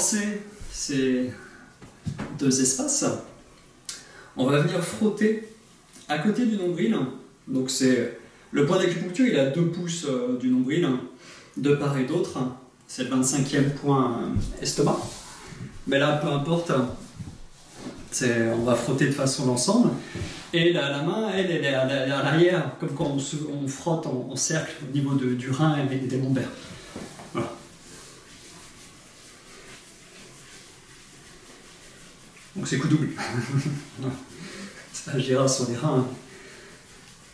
renforcer ces deux espaces, on va venir frotter à côté du nombril. Donc c'est le point d'acupuncture, il est à 2 pouces du nombril, de part et d'autre. C'est le 25e point estomac. Mais là, peu importe, on va frotter de façon l'ensemble. Et la main, elle est à l'arrière, comme quand on frotte en cercle au niveau du rein et des lombaires. Voilà. Donc c'est coup double. Ça agira sur les reins.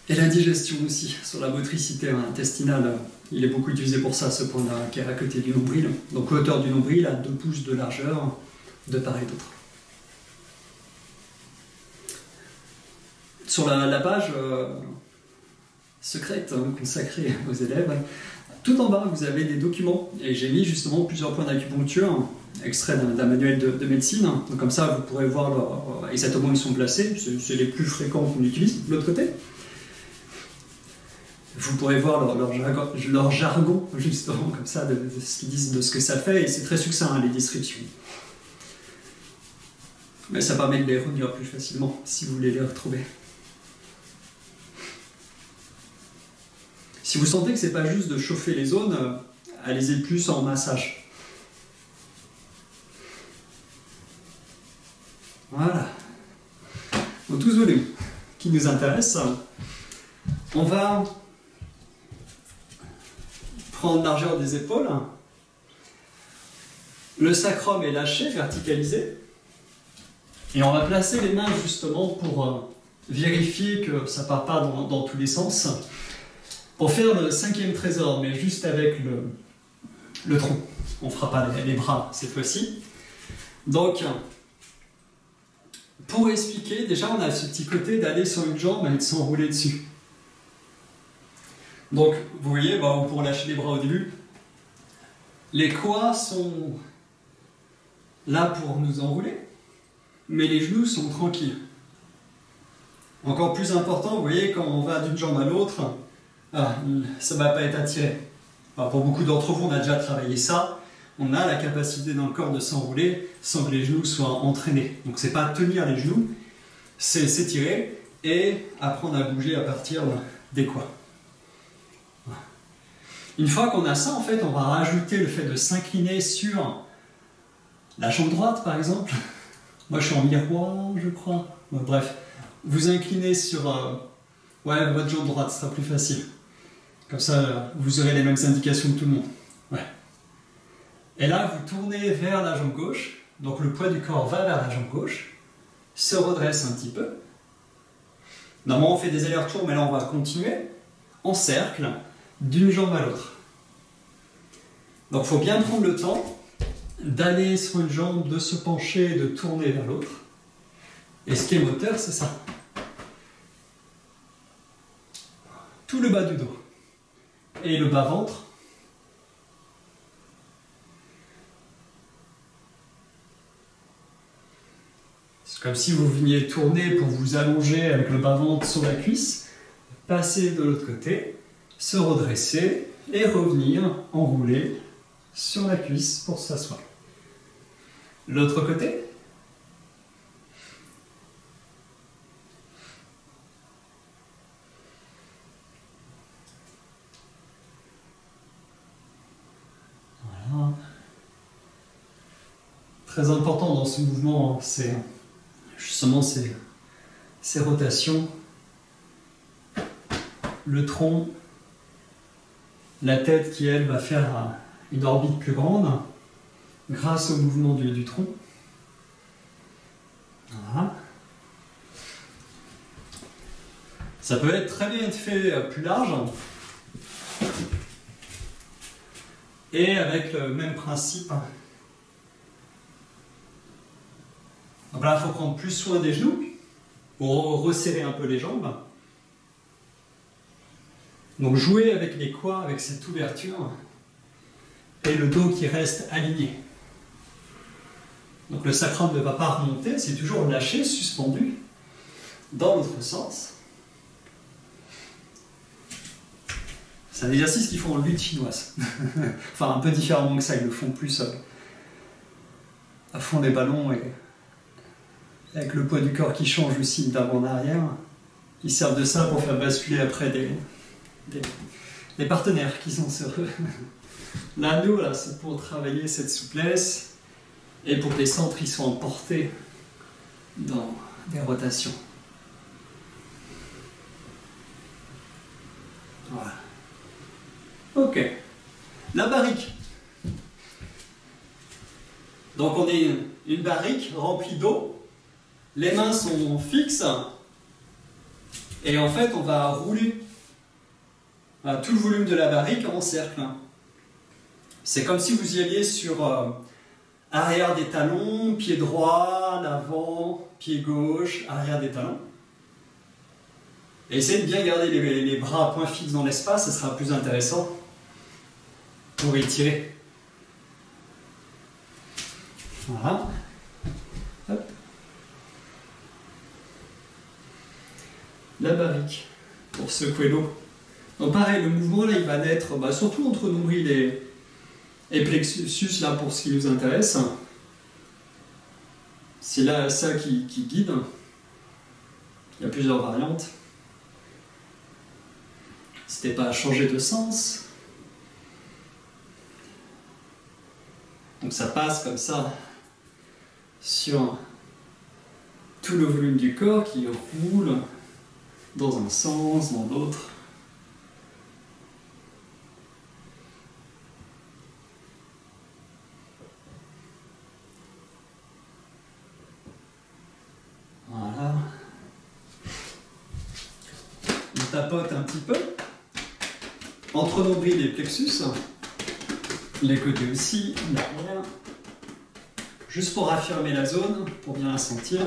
Et la digestion aussi, sur la motricité intestinale. Il est beaucoup utilisé pour ça, ce point-là, qui est à côté du nombril. Donc hauteur du nombril à 2 pouces de largeur, de part et d'autre. Sur la page secrète consacrée aux élèves, tout en bas, vous avez des documents. Et j'ai mis justement plusieurs points d'acupuncture, extraits d'un manuel de médecine. Donc comme ça, vous pourrez voir exactement où ils sont placés. C'est les plus fréquents qu'on utilise. De l'autre côté, vous pourrez voir leur jargon, justement, comme ça, de ce qu'ils disent, de ce que ça fait. Et c'est très succinct, les descriptions. Mais ça permet de les relire plus facilement, si vous voulez les retrouver. Si vous sentez que c'est pas juste de chauffer les zones, allez-y plus en massage. Voilà. Donc tout ce volume qui nous intéresse, on va prendre largeur des épaules. Le sacrum est lâché, verticalisé. Et on va placer les mains justement pour vérifier que ça ne part pas dans tous les sens. Pour faire le 5e trésor, mais juste avec le tronc. On ne fera pas les bras cette fois-ci. Donc, pour expliquer, déjà on a ce petit côté d'aller sur une jambe et de s'enrouler dessus. Donc, vous voyez, pour lâcher les bras au début, les quads sont là pour nous enrouler, mais les genoux sont tranquilles. Encore plus important, vous voyez, quand on va d'une jambe à l'autre, ça ne va pas être attiré. Alors pour beaucoup d'entre vous, on a déjà travaillé ça. On a la capacité dans le corps de s'enrouler sans que les genoux soient entraînés. Donc c'est pas tenir les genoux, c'est s'étirer et apprendre à bouger à partir des quads. Une fois qu'on a ça, en fait, on va rajouter le fait de s'incliner sur la jambe droite, par exemple. Moi, je suis en miroir, je crois. Bref, vous inclinez sur votre jambe droite, ce sera plus facile. Comme ça, vous aurez les mêmes indications que tout le monde. Ouais. Et là, vous tournez vers la jambe gauche. Donc le poids du corps va vers la jambe gauche. Se redresse un petit peu. Normalement, on fait des allers-retours, mais là, on va continuer en cercle d'une jambe à l'autre. Donc il faut bien prendre le temps d'aller sur une jambe, de se pencher, de tourner vers l'autre. Et ce qui est moteur, c'est ça. Tout le bas du dos. Et le bas-ventre. C'est comme si vous veniez tourner pour vous allonger avec le bas-ventre sur la cuisse, passer de l'autre côté, se redresser et revenir enrouler sur la cuisse pour s'asseoir. L'autre côté. Voilà. Très important dans ce mouvement, c'est justement ces rotations. Le tronc, la tête qui, elle, va faire une orbite plus grande grâce au mouvement du tronc. Voilà. Ça peut être très bien fait plus large et avec le même principe. Donc là, il faut prendre plus soin des genoux pour resserrer un peu les jambes. Donc jouer avec les quads, avec cette ouverture et le dos qui reste aligné. Donc le sacrum ne va pas remonter, c'est toujours lâché, suspendu, dans l'autre sens. C'est un exercice qu'ils font en lutte chinoise. Enfin, un peu différemment que ça, ils le font plus à fond les ballons et avec le poids du corps qui change aussi d'avant en arrière. Ils servent de ça pour faire basculer après des partenaires qui sont sur eux. L'anneau, là, c'est pour travailler cette souplesse et pour que les centres ils soient emportés dans des rotations. Voilà. Ok. La barrique. Donc on est une barrique remplie d'eau. Les mains sont fixes. Et en fait, on va rouler tout le volume de la barrique en cercle. C'est comme si vous y alliez sur arrière des talons, pied droit, l'avant, pied gauche, arrière des talons. Et essayez de bien garder les bras à point fixe dans l'espace, ce sera plus intéressant pour étirer. Voilà. Hop. La barrique, pour secouer l'eau. Donc pareil, le mouvement là, il va naître surtout entre nombril et plexus, là pour ce qui nous intéresse. C'est là ça qui guide. Il y a plusieurs variantes. N'hésitez pas à changer de sens. Donc ça passe comme ça sur tout le volume du corps qui roule dans un sens, dans l'autre. Voilà. On tapote un petit peu entre nombril et plexus, les côtés aussi, derrière, juste pour affirmer la zone, pour bien la sentir.